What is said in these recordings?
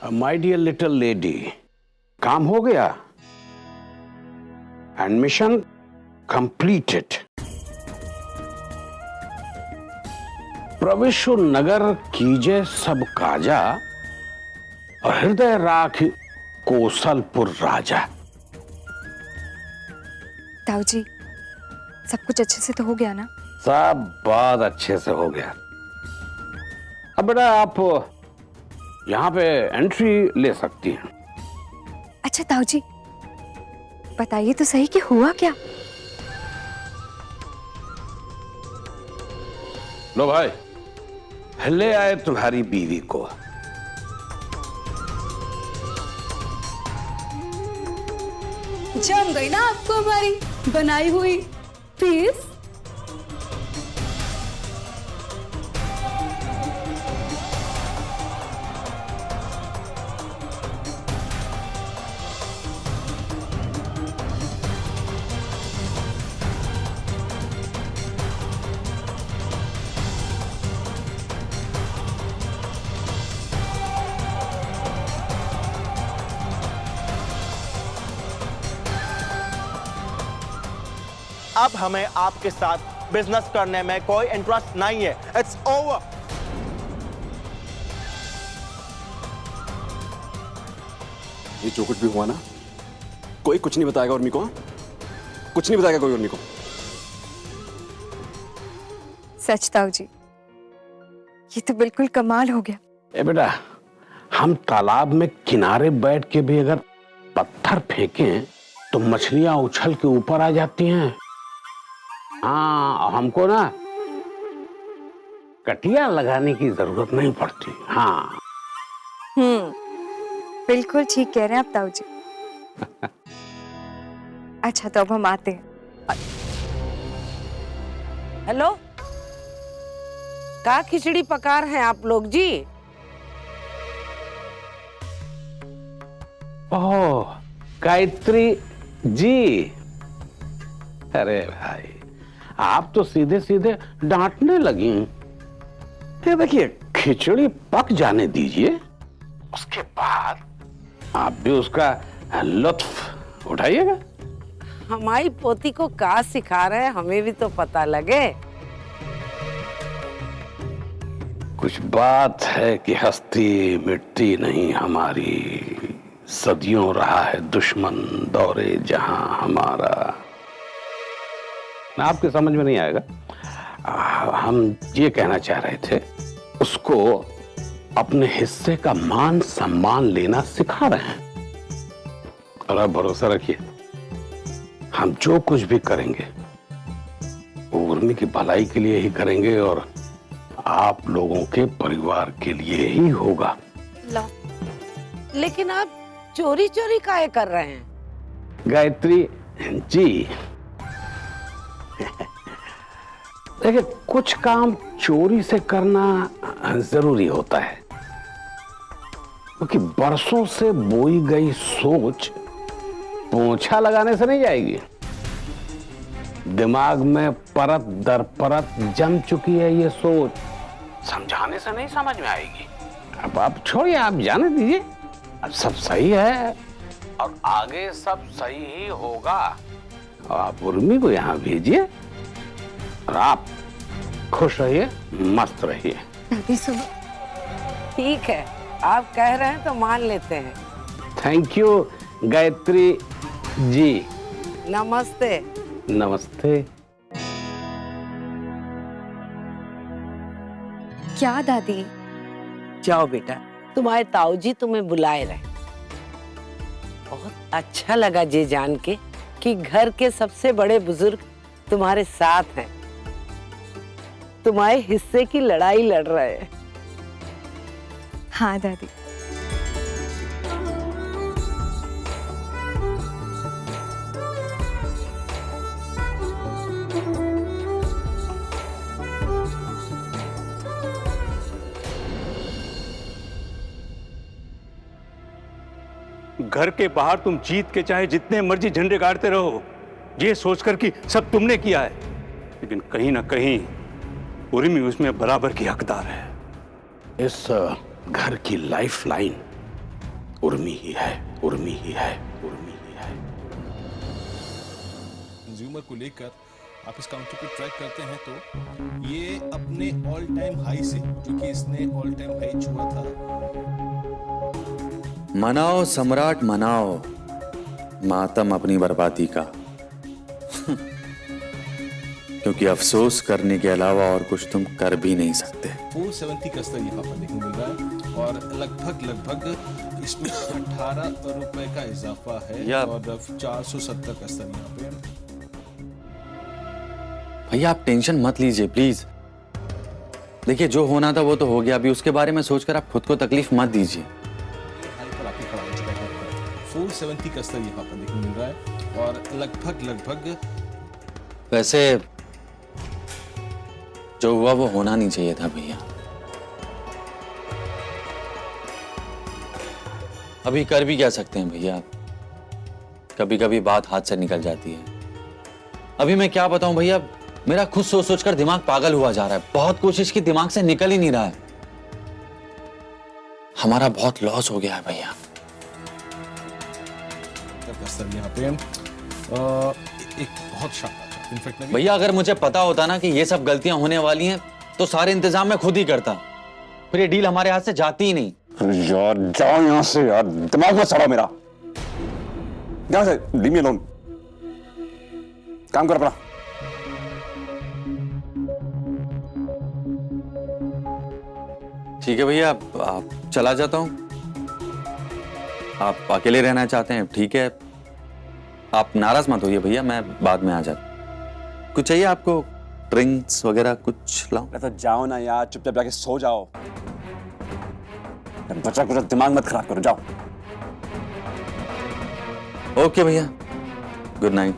My dear little lady, काम हो गया? Admission completed. प्रविशु नगर कीजे सब काजा, हृदय राख कौशलपुर राजा। ताऊ जी, सब कुछ अच्छे से तो हो गया ना? सब बहुत अच्छे से हो गया। अब बेटा आप यहाँ पे एंट्री ले सकती हैं। अच्छा ताऊ जी, बताइए तो सही कि हुआ क्या? लो भाई, ले आए तुम्हारी बीवी को। जम गई ना आपको हमारी बनाई हुई फीस। अब हमें आपके साथ बिजनेस करने में कोई इंटरेस्ट नहीं है। It's over. ये जो कुछ भी हुआ ना, कोई कुछ नहीं बताएगा उर्मी को। कुछ नहीं बताएगा कोई उर्मी को। सच ताऊ जी, ये तो बिल्कुल कमाल हो गया। ए बेटा, हम तालाब में किनारे बैठ के भी अगर पत्थर फेंकें तो मछलियां उछल के ऊपर आ जाती हैं। हाँ, हमको ना कटिया लगाने की जरूरत नहीं पड़ती। हाँ बिल्कुल ठीक कह रहे हैं आप ताऊ जी। अच्छा तो अब हम आते हैं। हेलो, का खिचड़ी पका रहे हैं आप लोग जी? ओह गायत्री जी, अरे भाई आप तो सीधे सीधे डांटने लगी। ये देखिए, खिचड़ी पक जाने दीजिए, उसके बाद आप भी उसका लुत्फ उठाइएगा। हमारी पोती को का सिखा रहे हैं, हमें भी तो पता लगे। कुछ बात है कि हस्ती मिटती नहीं हमारी, सदियों रहा है दुश्मन दौरे जहां हमारा। आपके समझ में नहीं आएगा। हम ये कहना चाह रहे थे, उसको अपने हिस्से का मान सम्मान लेना सिखा रहे हैं। और आप भरोसा रखिए, हम जो कुछ भी करेंगे वो उर्मी की भलाई के लिए ही करेंगे और आप लोगों के परिवार के लिए ही होगा। लो, लेकिन आप चोरी चोरी काहे कर रहे हैं? गायत्री जी, देखिए कुछ काम चोरी से करना जरूरी होता है, क्योंकि बरसों से बोई गई सोच पोंछा लगाने से नहीं जाएगी। दिमाग में परत दर परत जम चुकी है ये सोच, समझाने से नहीं समझ में आएगी। अब आप छोड़िए, आप जाने दीजिए, अब सब सही है और आगे सब सही ही होगा। आप उर्मी को यहाँ भेजिए और आप खुश रहिए, मस्त रहिए। दादी सुनो। ठीक है, आप कह रहे हैं तो मान लेते हैं। Thank you Gayatri ji. नमस्ते। नमस्ते। क्या दादी? जाओ बेटा, तुम्हारे ताऊ जी तुम्हें बुलाए रहे। बहुत अच्छा लगा ये जान के कि घर के सबसे बड़े बुजुर्ग तुम्हारे साथ हैं, तुम्हारे हिस्से की लड़ाई लड़ रहे हैं। हाँ दादी। घर के बाहर तुम जीत के चाहे जितने मर्जी झंडे गाड़ते रहो, ये सोचकर कि सब तुमने किया है, लेकिन कहीं ना कहीं उर्मी उसमें बराबर की हकदार है। इस घर की लाइफ लाइन उर्मी ही है, उर्मी ही है, उर्मी ही है। कंज्यूमर को लेकर आप इस काउंटर को ट्रैक करते हैं तो ये अपने ऑल टाइम हाई से, जो कि इसने ऑल टाइम हाई छुआ था। मनाओ सम्राट मनाओ मातम अपनी बर्बादी का क्योंकि अफसोस करने के अलावा और कुछ तुम कर भी नहीं सकते। 470 का स्तर यहाँ पर देखने मिल रहा है और लगभग इसमें 18 रुपए का इजाफा है और 470 का स्तर यहाँ पे। भैया आप टेंशन मत लीजिए प्लीज। देखिए जो होना था वो तो हो गया, अभी उसके बारे में सोचकर आप खुद को तकलीफ मत दीजिए। 470 का स्तर यहाँ पर देखने मिल रहा है और लगभग वैसे जो हुआ वो होना नहीं चाहिए था भैया। अभी कर भी क्या सकते हैं भैया, कभी कभी बात हाथ से निकल जाती है। अभी मैं क्या बताऊं भैया, मेरा खुद सोच सोचकर दिमाग पागल हुआ जा रहा है। बहुत कोशिश की, दिमाग से निकल ही नहीं रहा है। हमारा बहुत लॉस हो गया है भैया। यहाँ पे एक बहुत शानदार इनफैक्ट भैया अगर मुझे पता होता ना कि ये सब गलतियां होने वाली हैं तो सारे इंतजाम मैं खुद ही करता, फिर ये डील हमारे हाथ से जाती ही नहीं। यार जाओ यहाँ से यार, दिमाग मत सड़ाओ मेरा। यहाँ से लीव मी अलोन, काम कर अपना। ठीक है भैया, आप चला जाता हूँ। आप अकेले रहना चाहते हैं, ठीक है। आप नाराज मत होइए भैया, मैं बाद में आ जाता। कुछ चाहिए आपको, ड्रिंक्स वगैरह कुछ लाऊं? तो जाओ ना यार, चुपचाप जाके सो जाओ। बचा कुछ दिमाग मत खराब करो, जाओ। ओके भैया, गुड नाइट।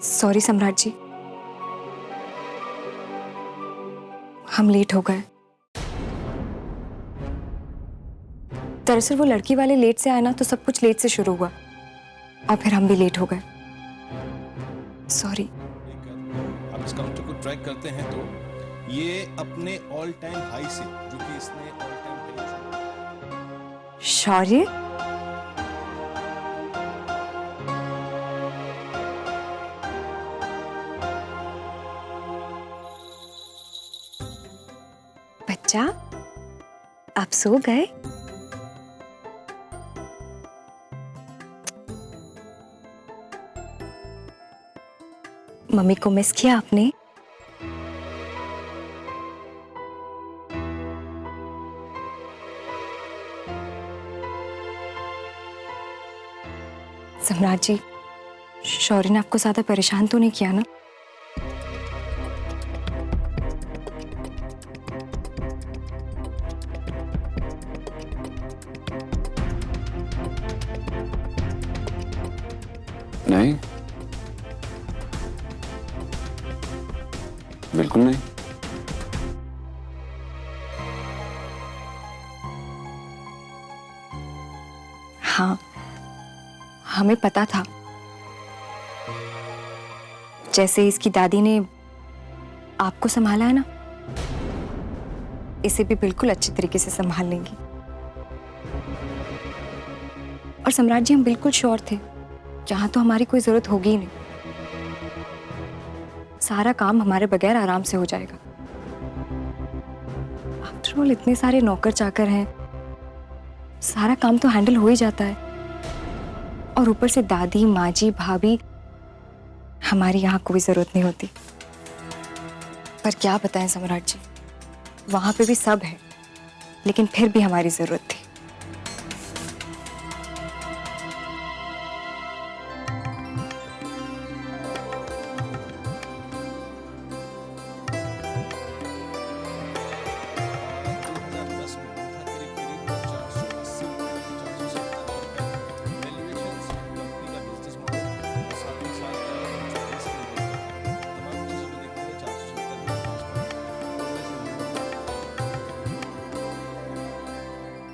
सॉरी सम्राट जी, हम लेट हो गए। दरअसल वो लड़की वाले लेट से आए ना, तो सब कुछ लेट से शुरू हुआ और फिर हम भी लेट हो गए। सॉरी। आप इस काउंटर को ट्रैक करते हैं तो ये अपने ऑल टाइम हाई से, जो कि इसने ऑल टाइम हाई। शौर्य, बच्चा आप सो गए? मम्मी को मिस किया आपने? सम्राट जी, शौर्य ने आपको ज्यादा परेशान तो नहीं किया ना? नहीं, बिल्कुल नहीं। हाँ, हमें पता था। जैसे इसकी दादी ने आपको संभाला है ना, इसे भी बिल्कुल अच्छे तरीके से संभाल लेंगी। और सम्राट जी, हम बिल्कुल श्योर थे, यहाँ तो हमारी कोई जरूरत होगी ही नहीं। सारा काम हमारे बगैर आराम से हो जाएगा। आफ्टर ऑल इतने सारे नौकर चाकर हैं, सारा काम तो हैंडल हो ही जाता है। और ऊपर से दादी, माँ जी, भाभी, हमारी यहाँ कोई जरूरत नहीं होती। पर क्या बताएं सम्राट जी, वहां पे भी सब है, लेकिन फिर भी हमारी जरूरत थी।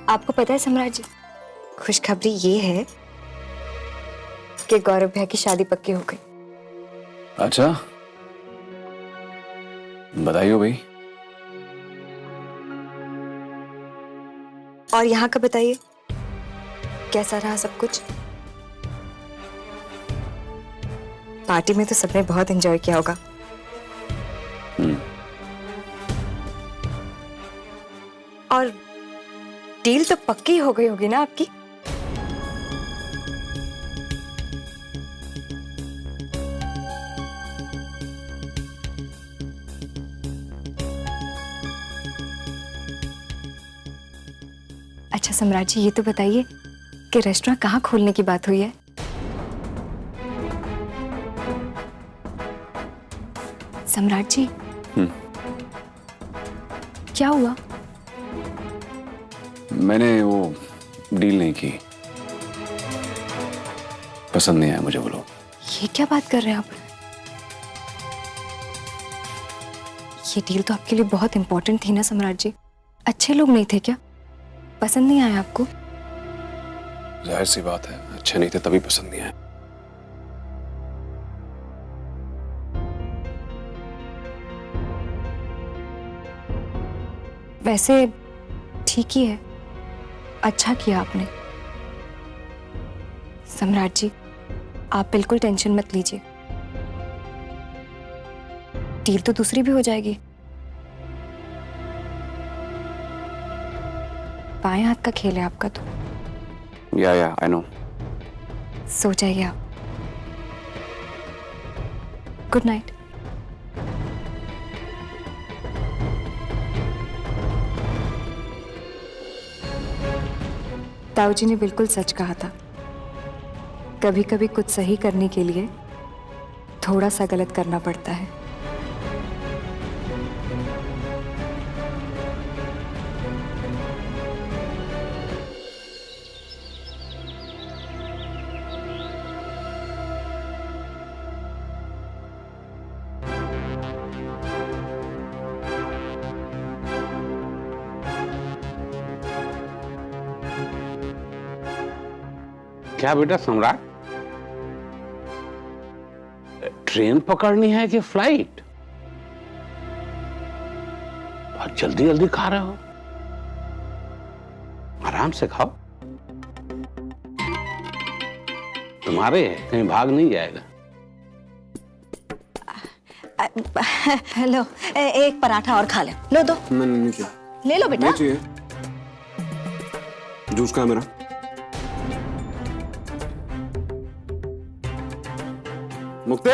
आपको पता है सम्राट जी, खुशखबरी ये है कि गौरव भैया की शादी पक्की हो गई। अच्छा, बधाई हो भाई। और यहाँ का बताइए, कैसा रहा सब कुछ? पार्टी में तो सबने बहुत एंजॉय किया होगा। और डील तो पक्की हो गई होगी ना आपकी? अच्छा सम्राट जी, ये तो बताइए कि रेस्टोरेंट कहाँ खोलने की बात हुई है? सम्राट जी, क्या हुआ? मैंने वो डील नहीं की, पसंद नहीं आया मुझे वो लोग। ये क्या बात कर रहे हैं आप? ये डील तो आपके लिए बहुत इंपॉर्टेंट थी ना सम्राट जी। अच्छे लोग नहीं थे क्या? पसंद नहीं आया आपको? जाहिर सी बात है, अच्छे नहीं थे तभी पसंद नहीं आया। वैसे ठीक ही है, अच्छा किया आपने। सम्राट जी, आप बिल्कुल टेंशन मत लीजिए, डील तो दूसरी भी हो जाएगी। बाएं हाथ का खेल है आपका तो। या आई नो। सो जाइए आप। Good night. ताऊ जी ने बिल्कुल सच कहा था, कभी कभी कुछ सही करने के लिए थोड़ा सा गलत करना पड़ता है। क्या बेटा सम्राट, ट्रेन पकड़नी है कि फ्लाइट? बहुत जल्दी जल्दी खा रहे हो, आराम से खाओ, तुम्हारे कहीं भाग नहीं जाएगा। लो, एक पराठा और खा ले। लो दो। नहीं चाहिए। ले लो बेटा। नहीं चाहिए। जूस कहाँ है मेरा? मुक्ति,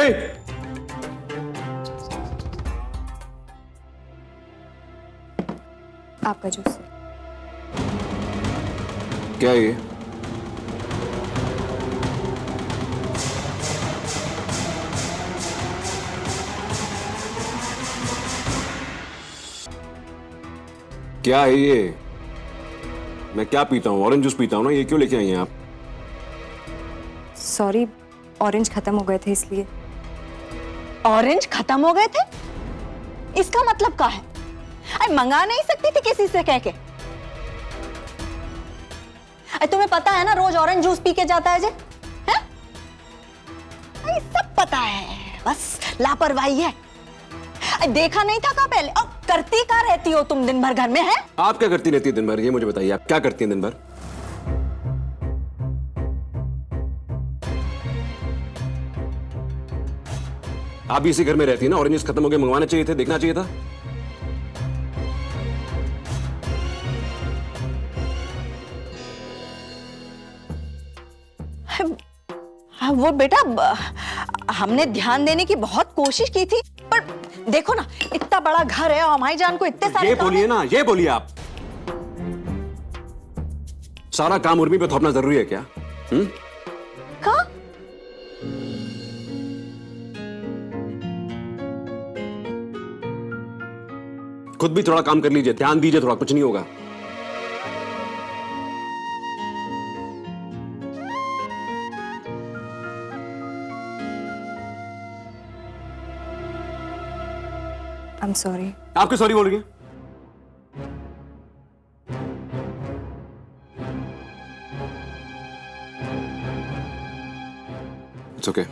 आपका जूस। क्या है ये? क्या है ये? मैं क्या पीता हूँ? ऑरेंज जूस पीता हूँ ना, ये क्यों लेके आई हैं आप? सॉरी, ऑरेंज खत्म हो गए थे इसलिए। ऑरेंज खत्म हो गए थे? इसका मतलब क्या है? अरे मंगा नहीं सकती थी किसी से कह के? अरे तुम्हें पता है ना रोज ऑरेंज जूस पी के जाता है जे? हैं? अरे सब पता है, बस लापरवाही है। अरे देखा नहीं था क्या पहले? अब करती क्या रहती हो तुम दिन भर घर में? है आप क्या करती रहती है दिन भर? ये मुझे बताइए, आप क्या करती हैं दिन भर? आप भी इसी घर में रहती है ना? ऑरेंजेस खत्म हो गए, मंगवाने चाहिए थे, देखना चाहिए था। वो बेटा, हमने ध्यान देने की बहुत कोशिश की थी, पर देखो ना, इतना बड़ा घर है और हमारी जान को इतने सारे ये बोलिए ना, ये बोलिए आप। सारा काम उर्मी पे थोपना जरूरी है क्या? का? खुद भी थोड़ा काम कर लीजिए, ध्यान दीजिए थोड़ा, कुछ नहीं होगा। I'm sorry. आप क्यों सॉरी बोल रही हैं? It's okay.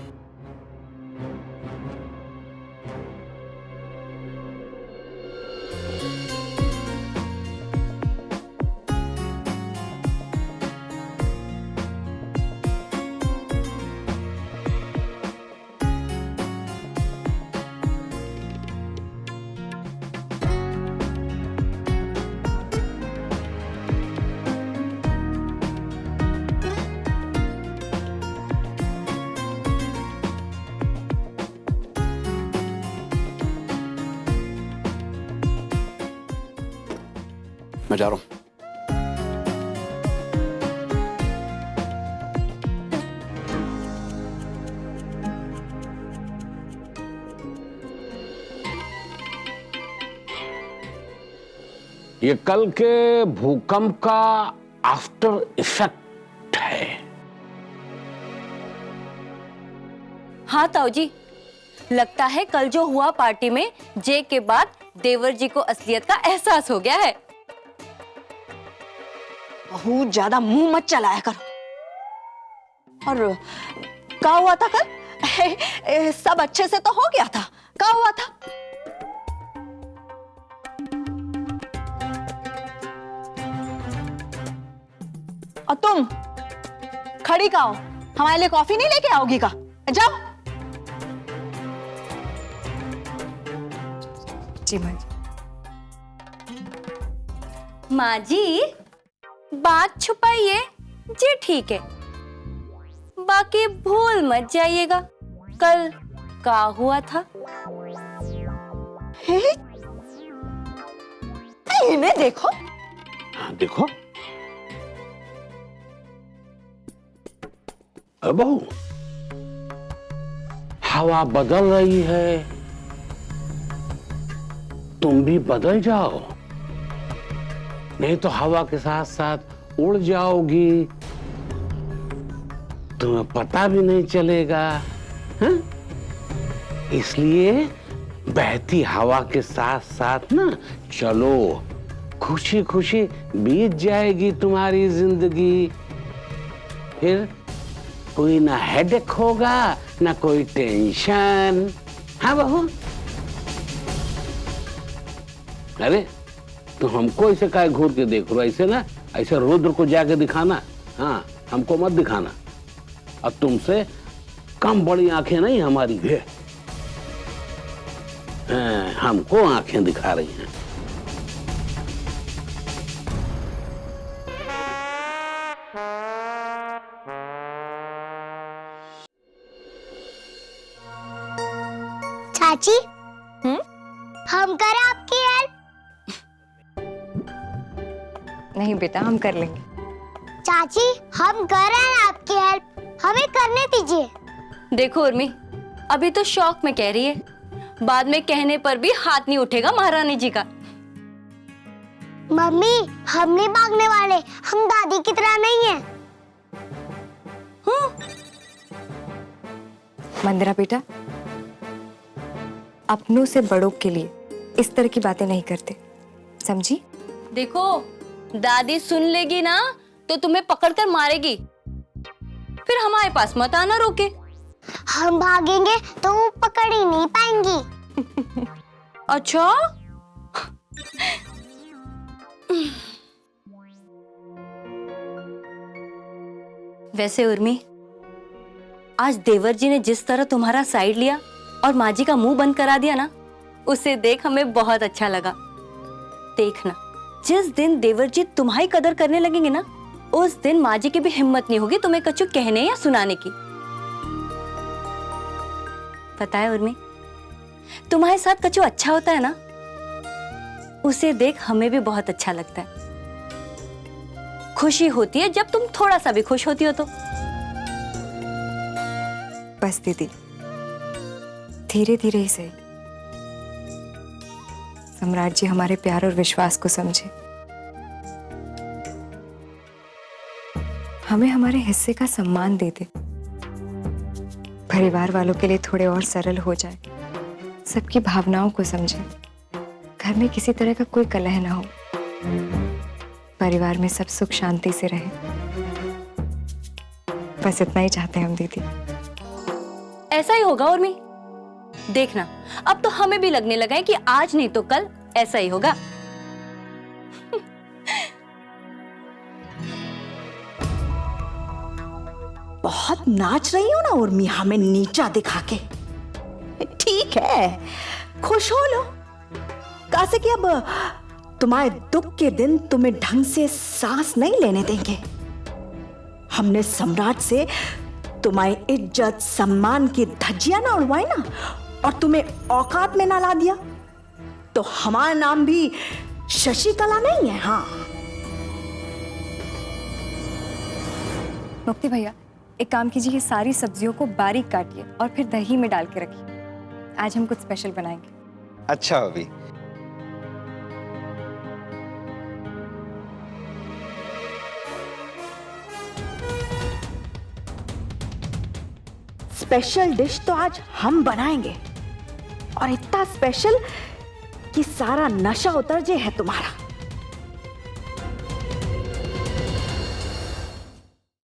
मैं जा रहा हूं। ये कल के भूकंप का आफ्टर इफेक्ट है। हाँ ताऊ जी, लगता है कल जो हुआ पार्टी में जे के बाद देवर जी को असलियत का एहसास हो गया है। बहुत ज्यादा मुंह मत चलाया करो। और क्या हुआ था कल? सब अच्छे से तो हो गया था। क्या हुआ था? और तुम खड़ी का हो, हमारे लिए कॉफी नहीं लेके आओगी का? जाओ। जी माँ जी। माँ जी, बात छुपाइए जी, ठीक है, बाकी भूल मत जाइएगा कल क्या हुआ था। इन्हें देखो। हाँ देखो। बहू, हवा बदल रही है, तुम भी बदल जाओ, नहीं तो हवा के साथ साथ उड़ जाओगी, तुम्हें पता भी नहीं चलेगा। हाँ? इसलिए बहती हवा के साथ साथ ना चलो, खुशी खुशी बीत जाएगी तुम्हारी जिंदगी। फिर कोई ना हेडेक होगा, ना कोई टेंशन। हाँ बहू? अरे तो हमको ऐसे काय घूर के देख रहे हो? ऐसे ना, ऐसे रुद्र को जाके दिखाना, हाँ हमको मत दिखाना। और तुमसे कम बड़ी आंखें नहीं हमारी है, हाँ, हमको आंखें दिखा रही हैं। चाची, हम करें आपकी हेल्प? नहीं बेटा, हम कर लेंगे। चाची, हम कर रहे हैं आपकी हेल्प, हमें करने दीजिए। देखो उर्मी, अभी तो शौक में कह रही है, बाद में कहने पर भी हाथ नहीं उठेगा महारानी जी का। मम्मी, हम नहीं भागने वाले, हम दादी की तरह नहीं है। मंदिरा बेटा, अपनों से बड़ों के लिए इस तरह की बातें नहीं करते, समझी? देखो, दादी सुन लेगी ना तो तुम्हें पकड़कर मारेगी, फिर हमारे पास मत आना रोके। हम भागेंगे तो वो पकड़ ही नहीं पाएंगी। अच्छा? वैसे उर्मी, आज देवर जी ने जिस तरह तुम्हारा साइड लिया और माँ जी का मुंह बंद करा दिया ना, उसे देख हमें बहुत अच्छा लगा। देखना, जिस दिन देवर जी तुम्हारी कदर करने लगेंगे ना, उस दिन माँ जी की भी हिम्मत नहीं होगी तुम्हें कछु कहने या सुनाने की। पता है उर्मी, तुम्हारे साथ कछु अच्छा होता है ना, उसे देख हमें भी बहुत अच्छा लगता है। खुशी होती है जब तुम थोड़ा सा भी खुश होती हो तो। बस दीदी, धीरे धीरे ही सही, सम्राट जी हमारे प्यार और विश्वास को समझे, हमें हमारे हिस्से का सम्मान दे दे, परिवार वालों के लिए थोड़े और सरल हो जाए, सबकी भावनाओं को समझे, घर में किसी तरह का कोई कलह ना हो, परिवार में सब सुख शांति से रहे। बस इतना ही चाहते हैं हम दीदी। ऐसा ही होगा उर्मी। देखना, अब तो हमें भी लगने लगा है कि आज नहीं तो कल ऐसा ही होगा। बहुत नाच रही हो ना उर्मी, हमें नीचा दिखा के। ठीक है, खुश हो लो। कैसे कि अब तुम्हारे दुख के दिन तुम्हें ढंग से सांस नहीं लेने देंगे। हमने सम्राट से तुम्हारी इज्जत सम्मान की धज्जियां ना उड़वाई ना, और तुम्हें औकात में ना ला दिया, तो हमारा नाम भी शशिकला नहीं है। हाँ मुक्ति भैया, एक काम कीजिए, ये सारी सब्जियों को बारीक काटिए और फिर दही में डाल के रखिए। आज हम कुछ स्पेशल बनाएंगे। अच्छा भाभी। स्पेशल डिश तो आज हम बनाएंगे, और इतना स्पेशल कि सारा नशा उतर जे है तुम्हारा।